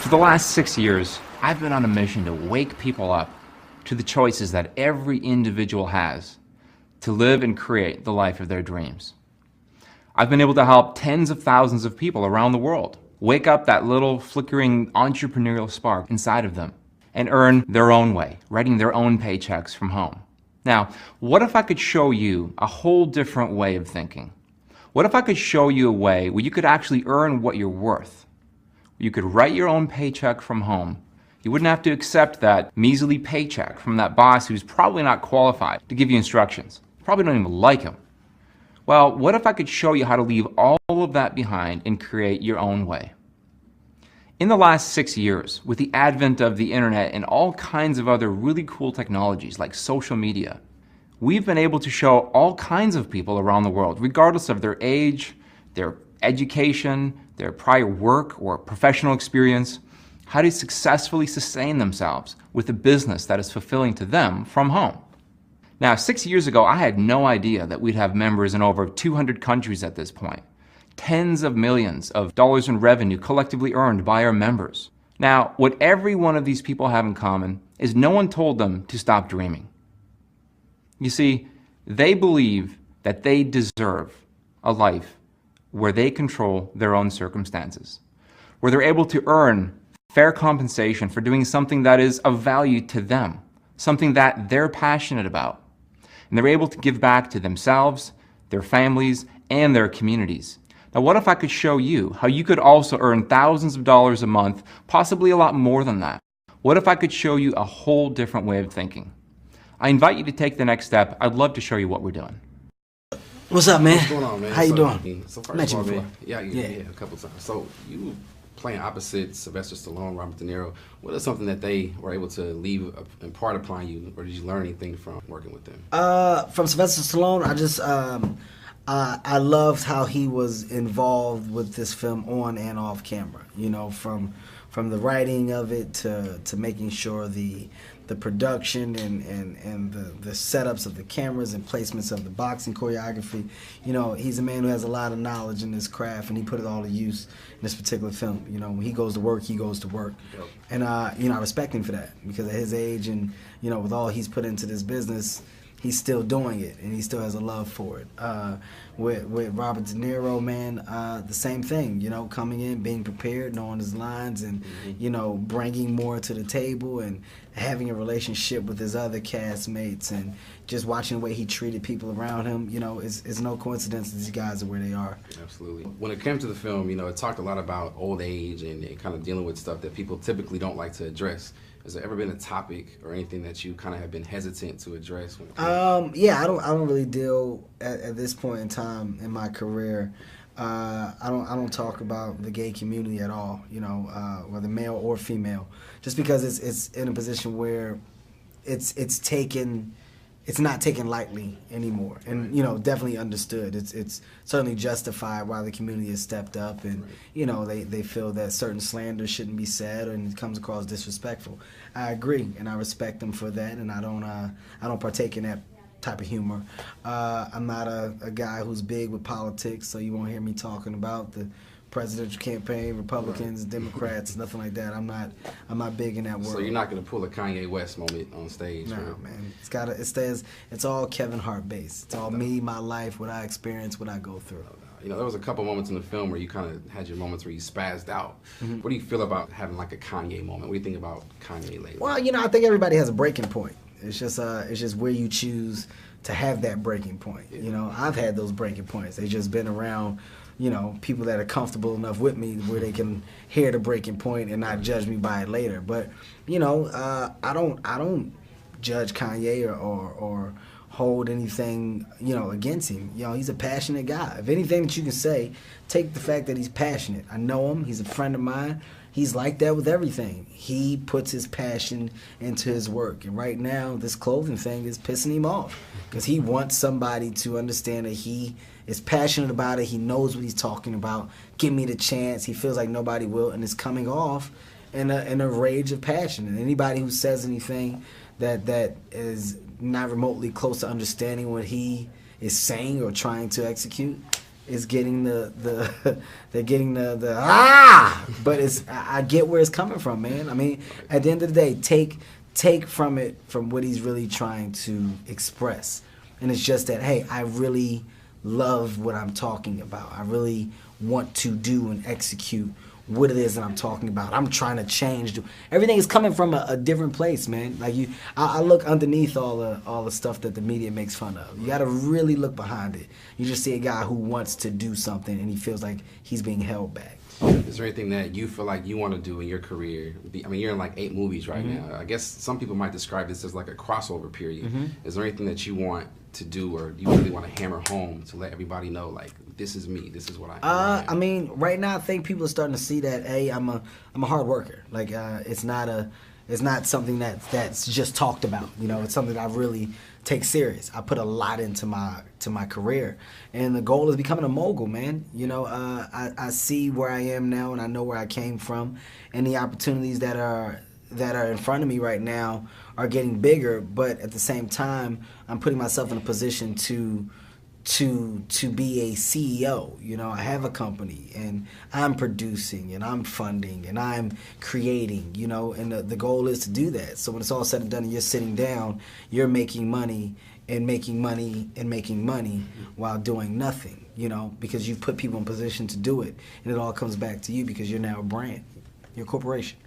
For the last 6 years, I've been on a mission to wake people up to the choices that every individual has to live and create the life of their dreams. I've been able to help tens of thousands of people around the world wake up that little flickering entrepreneurial spark inside of them and earn their own way, writing their own paychecks from home. Now, what if I could show you a whole different way of thinking? What if I could show you a way where you could actually earn what you're worth? You could write your own paycheck from home. You wouldn't have to accept that measly paycheck from that boss who's probably not qualified to give you instructions. You probably don't even like him. Well, what if I could show you how to leave all of that behind and create your own way? In the last 6 years, with the advent of the internet and all kinds of other really cool technologies like social media, we've been able to show all kinds of people around the world, regardless of their age, their education, their prior work or professional experience, how to successfully sustain themselves with a business that is fulfilling to them from home. Now, 6 years ago, I had no idea that we'd have members in over 200 countries at this point. Tens of millions of dollars in revenue collectively earned by our members. Now, what every one of these people have in common is no one told them to stop dreaming. You see, they believe that they deserve a life where they control their own circumstances, where they're able to earn fair compensation for doing something that is of value to them, something that they're passionate about. And they're able to give back to themselves, their families, and their communities. Now, what if I could show you how you could also earn thousands of dollars a month, possibly a lot more than that? What if I could show you a whole different way of thinking? I invite you to take the next step. I'd love to show you what we're doing. What's up, man? What's going on, man? How you doing? So Met first you of all, before. man, yeah, a couple times. So you playing opposite Sylvester Stallone, Robert DeNiro. What is something that they were able to leave impart upon you, or did you learn anything from working with them? From Sylvester Stallone, I loved how he was involved with this film on and off camera. You know, from the writing of it to making sure the production and the setups of the cameras and placements of the boxing choreography. You know, he's a man who has a lot of knowledge in this craft, and he put it all to use in this particular film. You know, when he goes to work, he goes to work. Yep. And, you know, I respect him for that, because at his age and, you know, with all he's put into this business, he's still doing it, and he still has a love for it. With Robert De Niro, man, the same thing, you know, coming in, being prepared, knowing his lines, and, you know, bringing more to the table, and having a relationship with his other castmates, and just watching the way he treated people around him. You know, it's no coincidence that these guys are where they are. Absolutely. When it came to the film, you know, it talked a lot about old age and kind of dealing with stuff that people typically don't like to address. Has there ever been a topic or anything that you kind of have been hesitant to address? Yeah, I don't really deal at this point in time in my career. I don't talk about the gay community at all. You know, whether male or female, just because it's in a position where it's not taken lightly anymore, and you know, definitely understood. It's certainly justified why the community has stepped up, and you know, they feel that certain slander shouldn't be said, and it comes across disrespectful. I agree, and I respect them for that, and I don't partake in that type of humor. I'm not a guy who's big with politics, so you won't hear me talking about the presidential campaign, Republicans, Democrats, nothing like that. I'm not big in that world. So you're not going to pull a Kanye West moment on stage? No, right? man. It's all Kevin Hart based. It's all me, my life, what I experience, what I go through. You know, there was a couple moments in the film where you kind of had your moments where you spazzed out. Mm-hmm. What do you feel about having like a Kanye moment? What do you think about Kanye lately? Well, you know, I think everybody has a breaking point. It's just where you choose to have that breaking point. You know, I've had those breaking points. They've just been around, you know, people that are comfortable enough with me where they can hear the breaking point and not judge me by it later. But, you know, I don't judge Kanye or hold anything, you know, against him. You know, he's a passionate guy. If anything that you can say, take the fact that he's passionate. I know him. He's a friend of mine. He's like that with everything. He puts his passion into his work. And right now, this clothing thing is pissing him off because he wants somebody to understand that he is passionate about it. He knows what he's talking about. Give me the chance. He feels like nobody will, and it's coming off in a rage of passion. And anybody who says anything that is not remotely close to understanding what he is saying or trying to execute, is getting they're getting the ah, but I get where it's coming from, man. I mean, at the end of the day, take from what he's really trying to express, and it's just that, hey, I really love what I'm talking about. I really want to do and execute what it is that I'm talking about. I'm trying to change. Everything is coming from a different place, man. Like I look underneath all the stuff that the media makes fun of. You got to really look behind it. You just see a guy who wants to do something and he feels like he's being held back. Is there anything that you feel like you want to do in your career? I mean, you're in like 8 movies right now. I guess some people might describe this as like a crossover period. Is there anything that you want to do, or do you really want to hammer home to let everybody know, like, this is me, this is what I am? I mean, right now I think people are starting to see that, hey, I'm a hard worker. Like, it's not something that's just talked about. You know, it's something that I really take serious. I put a lot into my career, and the goal is becoming a mogul, man. You know, I see where I am now, and I know where I came from, and the opportunities that are in front of me right now are getting bigger. But at the same time, I'm putting myself in a position to be a CEO. You know, I have a company and I'm producing and I'm funding and I'm creating, you know, and the goal is to do that. So when it's all said and done and you're sitting down, you're making money and making money and making money while doing nothing, you know, because you put people in position to do it, and it all comes back to you because you're now a brand, you're a corporation.